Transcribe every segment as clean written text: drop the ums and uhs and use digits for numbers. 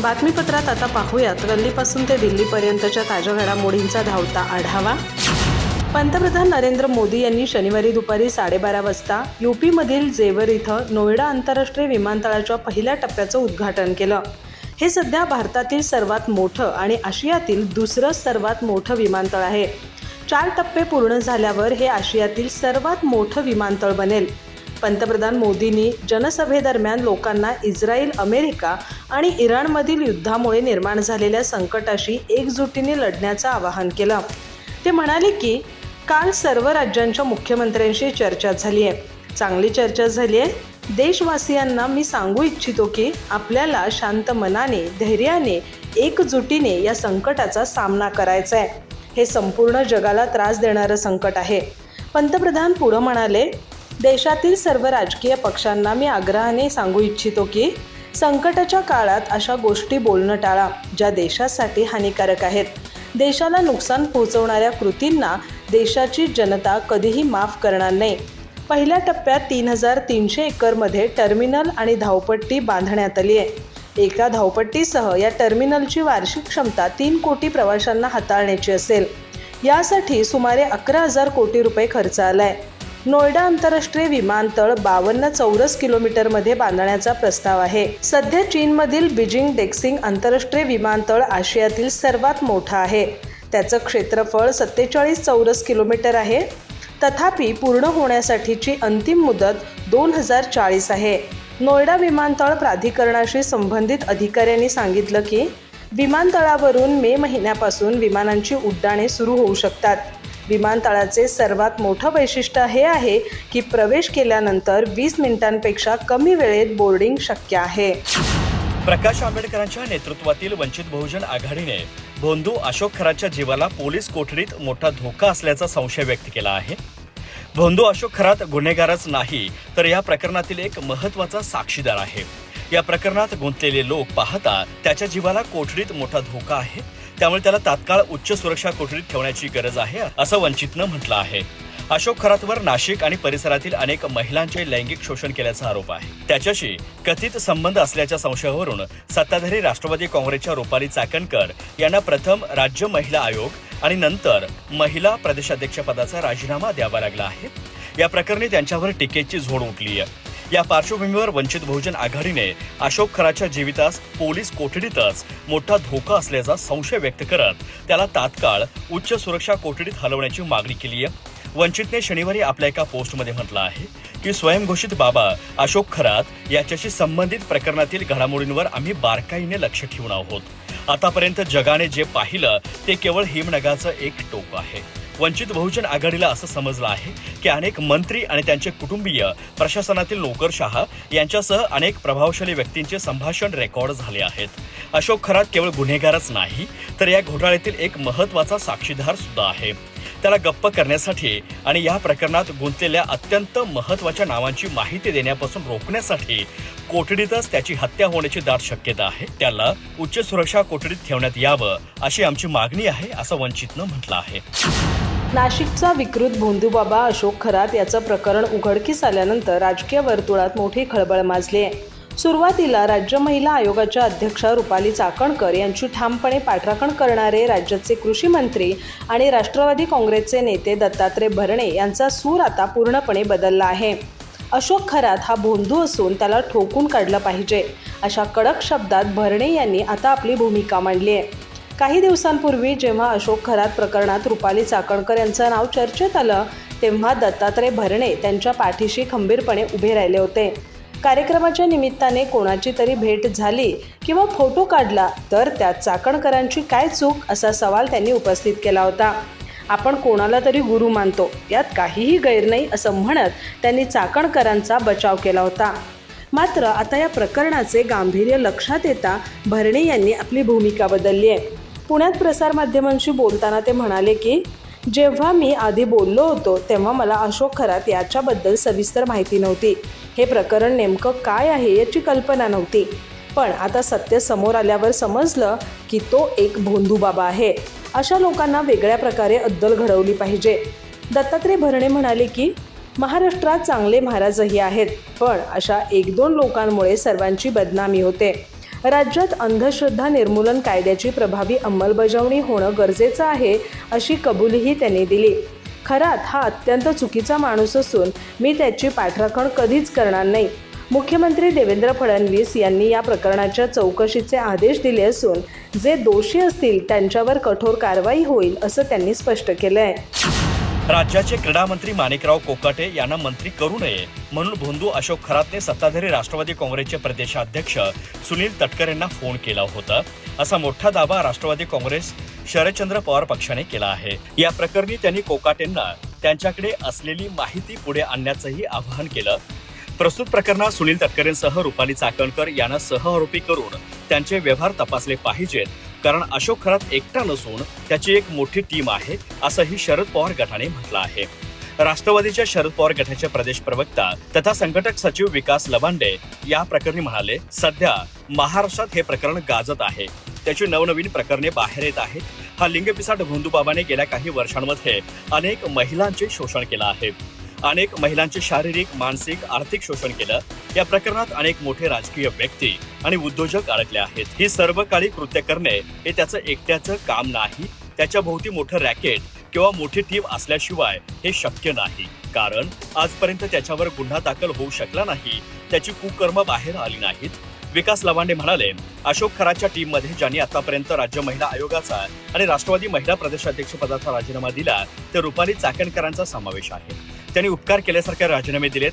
बातमीपत्रात आता पाहूयात गल्लीपासून ते दिल्लीपर्यंतच्या ताज्या घडामोडींचा धावता आढावा। पंतप्रधान नरेंद्र मोदी यांनी शनिवारी दुपारी 12:30 वाजता यूपीमधील जेवर इथं नोएडा आंतरराष्ट्रीय विमानतळाच्या पहिल्या टप्प्याचं उद्घाटन केलं। हे सध्या भारतातील सर्वात मोठं आणि आशियातील दुसरं सर्वात मोठं विमानतळ आहे। 4 टप्पे पूर्ण झाल्यावर हे आशियातील सर्वात मोठं विमानतळ बनेल। पंतप्रधान मोदींनी जनसभेदरम्यान लोकांना इस्रायल, अमेरिका आणि इराणमधील युद्धामुळे निर्माण झालेल्या संकटाशी एकजुटीने लढण्याचं आवाहन केलं। ते म्हणाले की काल सर्व राज्यांच्या मुख्यमंत्र्यांशी चर्चा झाली आहे। चांगली चर्चा झाली आहे। देशवासियांना मी सांगू इच्छितो की आपल्याला शांत मनाने, धैर्याने, एकजुटीने या संकटाचा सामना करायचा आहे। हे संपूर्ण जगाला त्रास देणारं संकट आहे। पंतप्रधान पुढे म्हणाले, देशातील सर्व राजकीय पक्षांना मी आग्रहाने सांगू इच्छितो की संकटाच्या काळात अशा गोष्टी बोलणं टाळा ज्या देशासाठी हानिकारक आहेत। देशाला नुकसान पोहोचवणाऱ्या कृतींना देशाची जनता कधीही माफ करणार नाही। पहिल्या टप्प्यात 3300 एकरमध्ये टर्मिनल आणि धावपट्टी बांधण्यात आली आहे। एका धावपट्टीसह या टर्मिनलची वार्षिक क्षमता 3 कोटी प्रवाशांना हाताळण्याची असेल। यासाठी सुमारे 11,000 कोटी रुपये खर्च आलाय। नोएडा आंतरराष्ट्रीय विमानतळ 52 चौरस किलोमीटरमध्ये बांधण्याचा प्रस्ताव आहे। सध्या चीनमधील बीजिंग डेक्सिंग आंतरराष्ट्रीय विमानतळ आशियातील सर्वात मोठा आहे। त्याचं क्षेत्रफळ 47 चौरस किलोमीटर आहे। तथापि पूर्ण होण्यासाठीची अंतिम मुदत 2040 आहे। नोएडा विमानतळ प्राधिकरणाशी संबंधित अधिकाऱ्यांनी सांगितलं की विमानतळावरून मे महिन्यापासून विमानांची उड्डाणे सुरू होऊ शकतात। विमानतळाचे सर्वात मोठं वैशिष्ट्य हे आहे की प्रवेश केल्यानंतर 20 मिनिटांपेक्षा कमी वेळेत बोर्डिंग शक्य आहे। प्रकाश आंबेडकरांच्या नेतृत्वातील वंचित बहुजन आघाडीने भोंदू अशोक खरातच्या जीवाला पोलीस कोठडीत मोठा धोका असल्याचा संशय व्यक्त केला आहे। भोंदू अशोक खरात गुन्हेगारच नाही तर या प्रकरणातील एक महत्त्वाचा साक्षीदार आहे। या प्रकरणात गुंतलेले लोक पाहता त्याच्या जीवाला कोठडीत मोठा धोका आहे, त्यामुळे त्याला तात्काळ उच्च सुरक्षा कोठडीत ठेवण्याची गरज आहे असं वंचितनं म्हटलं आहे। अशोक खरातवर नाशिक आणि परिसरातील अनेक महिलांचे लैंगिक शोषण केल्याचा आरोप आहे। त्याच्याशी कथित संबंध असल्याच्या संशयावरून सत्ताधारी राष्ट्रवादी काँग्रेसच्या रुपाली चाकणकर यांना प्रथम राज्य महिला आयोग आणि नंतर महिला प्रदेशाध्यक्षपदाचा राजीनामा द्यावा लागला आहे। या प्रकरणी त्यांच्यावर टीकेची झोड उठली आहे। या पार्श्वभूमीवर वंचित बहुजन आघाडीने अशोक खरातच्या जीवितास पोलीस कोठडीतच मोठा धोका असल्याचा संशय व्यक्त करत त्याला तात्काळ उच्च सुरक्षा कोठडीत हलवण्याची मागणी केली आहे। वंचितने शनिवारी आपल्या एका पोस्टमध्ये म्हटलं आहे की स्वयंघोषित बाबा अशोक खरात याच्याशी संबंधित प्रकरणातील घडामोडींवर आम्ही बारकाईने लक्ष ठेवून आहोत। आतापर्यंत जगाने जे पाहिलं ते केवळ हिमनगाचं एक टोक आहे। वंचित बहुजन आघाडीला असं समजलं आहे की अनेक मंत्री आणि त्यांचे कुटुंबीय, प्रशासनातील नोकरशहा यांच्यासह अनेक प्रभावशाली व्यक्तींचे संभाषण रेकॉर्ड झाले आहेत। अशोक खरात केवळ गुन्हेगारच नाही तर या घोटाळ्यातील एक महत्त्वाचा साक्षीदार सुद्धा आहे। त्याला गप्प करण्यासाठी आणि या प्रकरणात गुंतलेल्या अत्यंत महत्त्वाच्या नावांची माहिती देण्यापासून रोखण्यासाठी कोठडीतच त्याची हत्या होण्याची दाट शक्यता आहे। त्याला उच्च सुरक्षा कोठडीत ठेवण्यात यावं अशी आमची मागणी आहे असं वंचितनं म्हटलं आहे। नाशिकचा विकृत भोंदूबाबा अशोक खरात याचं प्रकरण उघडकीस आल्यानंतर राजकीय वर्तुळात मोठी खळबळ माजली आहे। सुरुवातीला राज्य महिला आयोगाच्या अध्यक्षा रुपाली चाकणकर यांची ठामपणे पाठराखण करणारे राज्याचे कृषी मंत्री आणि राष्ट्रवादी काँग्रेसचे नेते दत्तात्रय भरणे यांचा सूर आता पूर्णपणे बदलला आहे। अशोक खरात हा भोंदू असून त्याला ठोकून काढलं पाहिजे अशा कडक शब्दात भरणे यांनी आता आपली भूमिका मांडली आहे। काही दिवसांपूर्वी जेव्हा अशोक खरात प्रकरणात रुपाली चाकणकर यांचं नाव चर्चेत आलं तेव्हा दत्तात्रय भरणे त्यांच्या पाठीशी खंबीरपणे उभे राहिले होते। कार्यक्रमाच्या निमित्ताने कोणाची तरी भेट झाली किंवा फोटो काढला तर त्यात चाकणकरांची काय चूक असा सवाल त्यांनी उपस्थित केला होता। आपण कोणाला तरी गुरु मानतो, यात काहीही गैर नाही असं म्हणत त्यांनी चाकणकरांचा बचाव केला होता। मात्र आता या प्रकरणाचे गांभीर्य लक्षात येता भरणे यांनी आपली भूमिका बदलली आहे। पुण्यात प्रसारमाध्यमांशी बोलताना ते म्हणाले की जेव्हा मी आधी बोललो होतो तेव्हा मला अशोक खरात याच्याबद्दल सविस्तर माहिती नव्हती। हे प्रकरण नेमकं काय आहे याची कल्पना नव्हती, पण आता सत्य समोर आल्यावर समजलं की तो एक भोंदूबाबा आहे। अशा लोकांना वेगळ्या प्रकारे अद्दल घडवली पाहिजे। दत्तात्रय भरणे म्हणाले की महाराष्ट्रात चांगले महाराजही आहेत, पण अशा 1-2 लोकांमुळे सर्वांची बदनामी होते। राज्यात अंधश्रद्धा निर्मूलन कायद्याची प्रभावी अंमलबजावणी होणं गरजेचं आहे अशी कबुलीही त्यांनी दिली. खरात हा अत्यंत चुकीचा माणूस असून मी त्याची पाठराखण कधीच करणार नाही. मुख्यमंत्री देवेंद्र फडणवीस यांनी या प्रकरणाच्या चौकशीचे आदेश दिले असून जे दोषी असतील त्यांच्यावर कठोर कारवाई होईल असं त्यांनी स्पष्ट केलं आहे. राज्याचे क्रीडा मंत्री माणिकराव कोकाटे यांना मंत्री करू नये म्हणून भोंदू अशोक खरातने सत्ताधारी राष्ट्रवादी काँग्रेसचे प्रदेशाध्यक्ष सुनील तटकरे यांना फोन केला होता, असा मोठा दावा राष्ट्रवादी काँग्रेस शरदचंद्र पवार पक्षाने केला आहे. या प्रकरणी त्यांनी कोकाटेंना त्यांच्याकडे असलेली माहिती पुढे आणण्याचंही आवाहन केलं. प्रस्तुत प्रकरणात सुनील तटकरेंसह रुपाली चाकणकर यांना सहआरोपी करून त्यांचे व्यवहार तपासले पाहिजेत, कारण अशोक खरात एकटा नसून त्याची एक मोठी टीम आहे, असंही शरद पवार गटाने म्हटलं आहे. राष्ट्रवादीच्या शरद पवार गटाचे प्रदेश प्रवक्ता तथा संघटक सचिव विकास लबांडे या प्रकरणी म्हणाले, सध्या महाराष्ट्रात हे प्रकरण गाजत आहे. त्याची नवनवीन प्रकरणे बाहेर येत आहेत. हा लिंगपिसाट भोंदूबाबाने गेल्या काही वर्षांमध्ये अनेक महिलांचे शोषण केलं आहे. अनेक महिलांचे शारीरिक, मानसिक, आर्थिक शोषण केलं. या प्रकरणात अनेक मोठे राजकीय व्यक्ती आणि उद्योजक अडकले आहेत. ही सर्व काळी कृत्य करणे हे त्याचं एकट्याचं काम नाही. त्याच्या भोवती मोठं रॅकेट किंवा मोठी टीम असल्याशिवाय हे शक्य नाही, कारण आजपर्यंत त्याच्यावर गुन्हा दाखल होऊ शकला नाही. त्याची कुकर्म बाहेर आली नाहीत. विकास लवांडे म्हणाले, अशोक खरातच्या टीममध्ये ज्यांनी आतापर्यंत राज्य महिला आयोगाचा आणि राष्ट्रवादी महिला प्रदेशाध्यक्षपदाचा राजीनामा दिला ते रुपाली चाकणकरांचा समावेश आहे. त्यांनी उपकार केल्यासारखे राजीनामे दिलेत.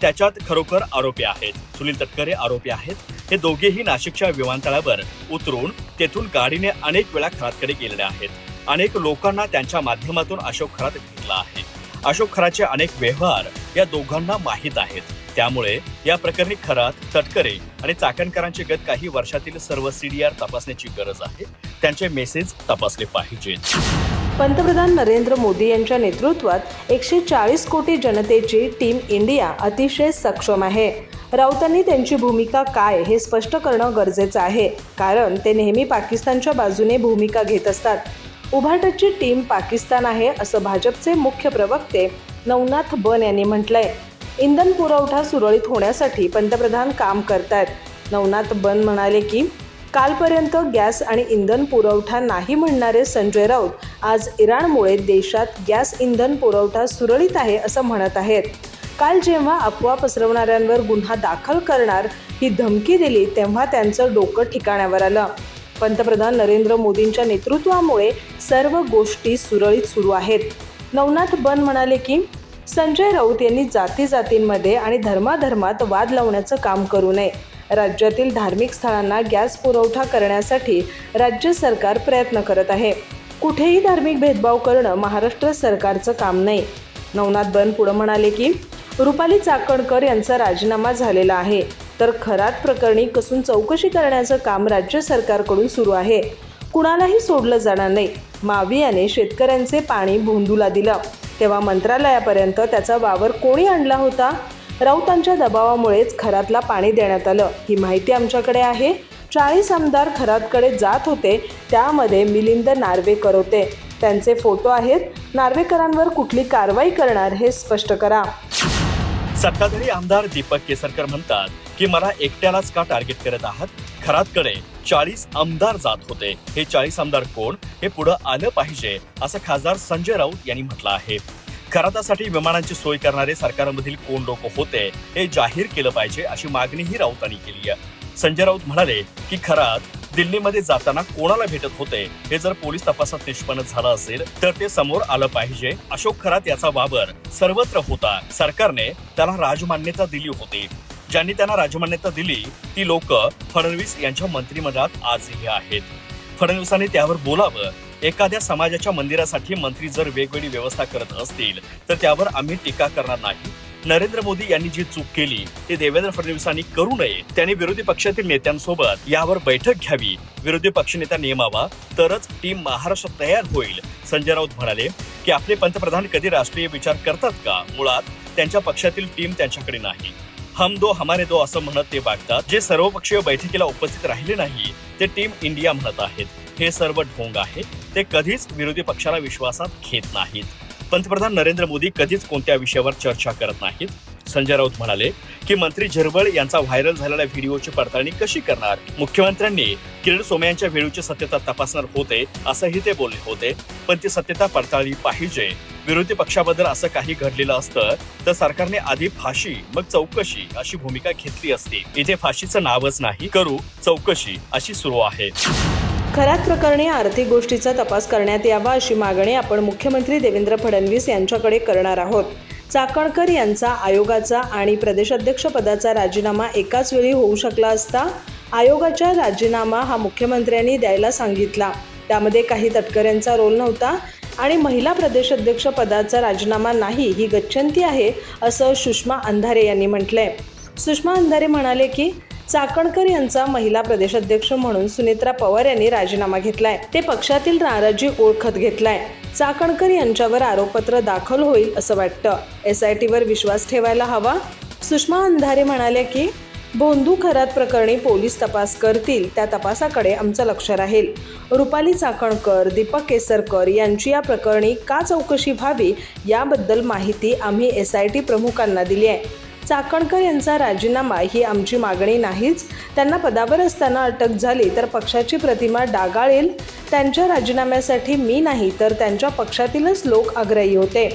त्याच्यात खरोखर आरोपी आहेत. सुनील तटकरे आरोपी आहेत. हे दोघेही नाशिकच्या विमानतळावर उतरून तेथून गाडीने अनेक वेळा खरातकडे गेलेले आहेत. अनेक लोकांना त्यांच्या माध्यमातून अशोक खरात भेटला आहे. अशोक खरातचे अनेक व्यवहार या दोघांना माहीत आहेत. त्यामुळे या प्रकरणी खरात, तटकरे आणि चाकणकरांचे गत काही वर्षातील सर्व CDR तपासण्याची गरज आहे. त्यांचे मेसेज तपासले पाहिजेत. पंतप्रधान नरेंद्र मोदी यांच्या नेतृत्वात 140 कोटी जनतेची टीम इंडिया अतिशय सक्षम आहे. राऊतांनी त्यांची भूमिका काय हे स्पष्ट करणं गरजेचं आहे, कारण ते नेहमी पाकिस्तानच्या बाजूने भूमिका घेत असतात. उभाटाची टीम पाकिस्तान आहे असं भाजपचे मुख्य प्रवक्ते नवनाथ बन यांनी म्हटलंय. इंधन पुरवठा सुरळीत होण्यासाठी पंतप्रधान काम करतायत. नवनाथ बन म्हणाले की कालपर्यंत गॅस आणि इंधन पुरवठा नाही म्हणणारे संजय राऊत आज इराणमुळे देशात गॅस इंधन पुरवठा सुरळीत आहे असं म्हणत आहेत. काल जेव्हा अफवा पसरवणाऱ्यांवर गुन्हा दाखल करणार ही धमकी दिली तेव्हा त्यांचं डोकं ठिकाण्यावर आलं. पंतप्रधान नरेंद्र मोदींच्या नेतृत्वामुळे सर्व गोष्टी सुरळीत सुरू आहेत. नवनाथ बन म्हणाले की संजय राऊत यांनी जातींमध्ये आणि धर्मात वाद लावण्याचं काम करू नये. राज्यातील धार्मिक स्थळांना गॅस पुरवठा करण्यासाठी राज्य सरकार प्रयत्न करत आहे. कुठेही धार्मिक भेदभाव करणं महाराष्ट्र सरकारचं काम नाही. नवनाथ बन पुढे म्हणाले की रुपाली चाकणकर यांचा राजीनामा झालेला आहे, तर खरात प्रकरणी कसून चौकशी करण्याचं काम राज्य सरकारकडून सुरू आहे. कुणालाही सोडलं जाणार नाही. मावियाने शेतकऱ्यांचे पाणी भोंदूला दिलं तेव्हा मंत्रालयापर्यंत त्याचा वावर कोणी आणला होता? राऊतांच्या दबावामुळेच खरातला पाणी देण्यात आलं. ही माहिती आमच्याकडे आहे. 40 आमदार खरातकडे जात होते, त्यामध्ये मिलिंद नार्वेकर होते. त्यांचे फोटो आहेत. नार्वेकरांवर कुठली कारवाई करणार हे स्पष्ट करा. सत्ताधारी आमदार दीपक केसरकर म्हणतात की मला एकट्यालाच का टार्गेट करत आहात? खरातकडे 40 आमदार जात होते. हे 40 आमदार कोण हे पुढे आलं पाहिजे, असं खासदार संजय राऊत यांनी म्हटलं आहे. खरातासाठी विमानांची सोय करणारे सरकारमधील कोण लोक होते हे जाहीर केलं पाहिजे, अशी मागणीही राऊतांनी केली आहे. संजय राऊत म्हणाले की खरात दिल्लीमध्ये जाताना कोणाला भेटत होते हे जर पोलीस तपासात निष्पन्न झालं असेल तर ते समोर आलं पाहिजे. अशोक खरात याचा वावर सर्वत्र होता. सरकारने त्याला राजमान्यता दिली होती. ज्यांनी त्यांना राजमान्यता दिली ती लोक फडणवीस यांच्या मंत्रिमंडळात आजही आहेत. फडणवीसांनी त्यावर बोलावं. एखाद्या समाजाच्या मंदिरासाठी मंत्री जर वेगवेगळी व्यवस्था करत असतील तर त्यावर आम्ही टीका करणार नाही. नरेंद्र मोदी यांनी जी चूक केली ती देवेंद्र फडणवीसांनी करू नये. त्यांनी विरोधी पक्षातील नेत्यांसोबत यावर बैठक घ्यावी. विरोधी पक्षनेता नेमावा, तरच टीम महाराष्ट्रात तयार होईल. संजय राऊत म्हणाले की आपले पंतप्रधान कधी राष्ट्रीय विचार करतात का? मुळात त्यांच्या पक्षातील टीम त्यांच्याकडे नाही. हम दो हमारे दो असं म्हणत ते वागतात. जे सर्वपक्षीय बैठकीला उपस्थित राहिले नाही ते टीम इंडिया म्हणत आहेत. हे सर्व ढोंग आहे. ते कधीच विरोधी पक्षाला विश्वासात घेत नाहीत. पंतप्रधान नरेंद्र मोदी कधीच कोणत्या विषयावर चर्चा करत नाहीत. संजय राऊत म्हणाले की मंत्री झिरवळ यांचा व्हायरल झालेल्या व्हिडिओची पडताळणी कशी करणार? मुख्यमंत्र्यांनी किरण सोमय्या यांच्या व्हिडिओची सत्यता तपासणार होते असंही ते बोलले होते, पण ती सत्यता पडताळली पाहिजे. विरोधी पक्षाबद्दल असं काही घडलेलं असतं तर सरकारने आधी फाशी मग चौकशी अशी भूमिका घेतली असती. इथे फाशीचं नावच नाही, करू चौकशी अशी सुरू आहे. खरात प्रकरणी आर्थिक गोष्टीचा तपास करण्यात यावा अशी मागणी आपण मुख्यमंत्री देवेंद्र फडणवीस यांच्याकडे करणार आहोत. चाकणकर यांचा आयोगाचा आणि प्रदेशाध्यक्ष पदाचा राजीनामा एकाच वेळी होऊ शकला असता. आयोगाचा राजीनामा हा मुख्यमंत्र्यांनी द्यायला सांगितला, त्यामध्ये काही तटकऱ्यांचा रोल नव्हता आणि महिला प्रदेशाध्यक्ष पदाचा राजीनामा नाही ही गच्छंती आहे असं सुषमा अंधारे यांनी म्हटलंय. सुषमा अंधारे म्हणाले की चाकणकर यांचा महिला प्रदेशाध्यक्ष म्हणून सुनेत्रा पवार यांनी राजीनामा घेतलाय. ते पक्षातील नाराजी ओळखत घेतलाय. चाकणकर यांच्यावर आरोपपत्र दाखल होईल असं वाटतं. SITवर विश्वास ठेवायला हवा. सुषमा अंधारे म्हणाले की भोंदू खरात प्रकरणी पोलीस तपास करतील, त्या तपासाकडे आमचं लक्ष राहील. रुपाली चाकणकर, दीपक केसरकर यांची या प्रकरणी का चौकशी व्हावी याबद्दल माहिती आम्ही SIT प्रमुखांना दिली आहे. चाकणकर यांचा राजीनामा ही आमची मागणी नाहीच. त्यांना पदावर असताना अटक झाली तर पक्षाची प्रतिमा डागाळेल. त्यांच्या राजीनाम्यासाठी मी नाही तर त्यांच्या पक्षातीलच लोक आग्रही होते.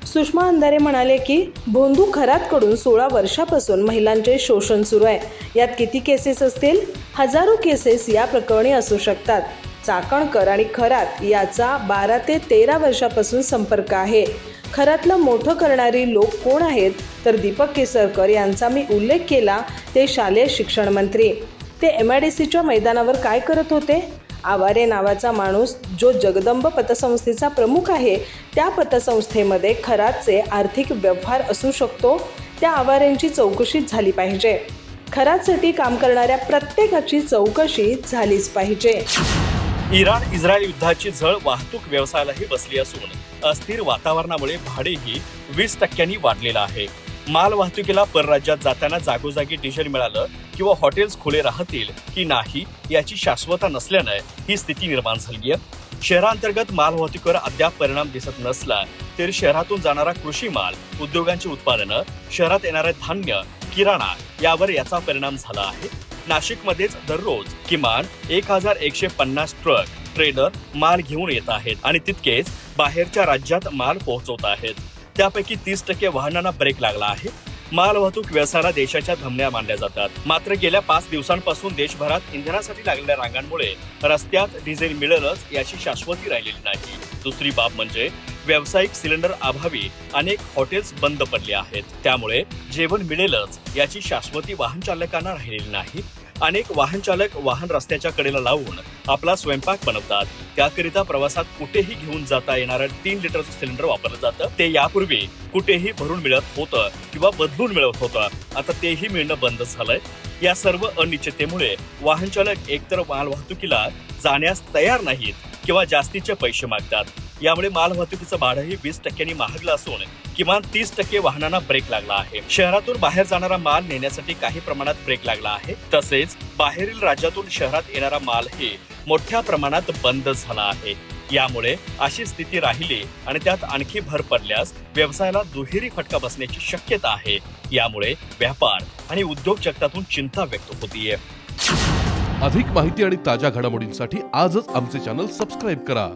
सुषमा अंधारे म्हणाले की भोंदू खरातकडून 16 वर्षापासून महिलांचे शोषण सुरू आहे. यात किती केसेस असतील? हजारो केसेस या प्रकरणी असू शकतात. चाकणकर आणि खरात याचा 12 ते 13 वर्षापासून संपर्क आहे. खरातलं मोठं करणारी लोक कोण आहेत तर दीपक केसरकर यांचा मी उल्लेख केला. ते शालेय शिक्षण मंत्री. ते MIDCच्या मैदानावर काय करत होते? आवारे नावाचा माणूस जो जगदंब पतसंस्थेचा प्रमुख आहे, त्या पतसंस्थेमध्ये खरातचे आर्थिक व्यवहार असू शकतो. त्या आवाऱ्यांची चौकशी झाली पाहिजे. खरातसाठी काम करणाऱ्या प्रत्येकाची चौकशी झालीच पाहिजे. इराण इस्रायल युद्धाची झळ वाहतूक व्यवसायालाही बसली असून अस्थिर वातावरणामुळे भाडेही 20% वाढलेलं आहे. माल वाहतुकीला परराज्यात जाताना जागोजागी डिझेल मिळालं किंवा हॉटेल्स खुले राहतील की नाही याची शाश्वता नसल्यानं ही स्थिती निर्माण झाली आहे. शहरांतर्गत माल वाहतुकीवर अद्याप परिणाम दिसत नसला तरी शहरातून जाणारा कृषी माल, उद्योगांची उत्पादनं, शहरात येणारे धान्य, किराणा यावर याचा परिणाम झाला आहे. नाशिकमध्येच दररोज किमान 1150 ट्रक ट्रेलर माल घेऊन येत आहेत आणि तितकेच बाहेरच्या राज्यात माल पोहोचवत आहेत. त्यापैकी 30% वाहनांना ब्रेक लागला आहे. माल वाहतूक व्यवसायाला देशाच्या धमन्या मानल्या जातात. मात्र गेल्या 5 दिवसांपासून देशभरात इंधनासाठी लागलेल्या रांगांमुळे रस्त्यात डिझेल मिळेलच याची शाश्वती राहिलेली नाही. दुसरी बाब म्हणजे व्यावसायिक सिलेंडर अभावी अनेक हॉटेल्स बंद पडले आहेत. त्यामुळे जेवण मिळेलच याची शाश्वती वाहन चालकांना राहिलेली नाही. अनेक वाहन चालक वाहन रस्त्याच्या कडेला लावून आपला स्वयंपाक बनवतात. त्याकरिता प्रवासात कुठेही घेऊन जाता येणारं 3 लिटरचं सिलेंडर वापरलं जातं. ते यापूर्वी कुठेही भरून मिळत होतं किंवा बदलून मिळत होतं. आता तेही मिळणं बंद झालंय. या सर्व अनिश्चिततेमुळे वाहन चालक एकतर माल वाहतुकीला जाण्यास तयार नाहीत किंवा जास्तीचे पैसे मागतात. यामुळे माल वाहतुकीचं भाडंही 20% महागलं असून किमान 30% वाहनांना ब्रेक लागला आहे. शहरातून बाहेर जाणारा माल नेण्यासाठी काही प्रमाणात ब्रेक लागला आहे. तसेच बाहेरील राज्यातून शहरात येणारा मालही मोठ्या प्रमाणात बंद झाला आहे. यामुळे अशी स्थिती राहिली आणि त्यात आणखी भर पडल्यास व्यवसायाला दुहेरी फटका बसण्याची शक्यता आहे. यामुळे व्यापार आणि उद्योग जगतातून चिंता व्यक्त होतीये. अधिक माहिती आणि ताज्या घडामोडींसाठी आजच आमचे चॅनल सबस्क्राईब करा.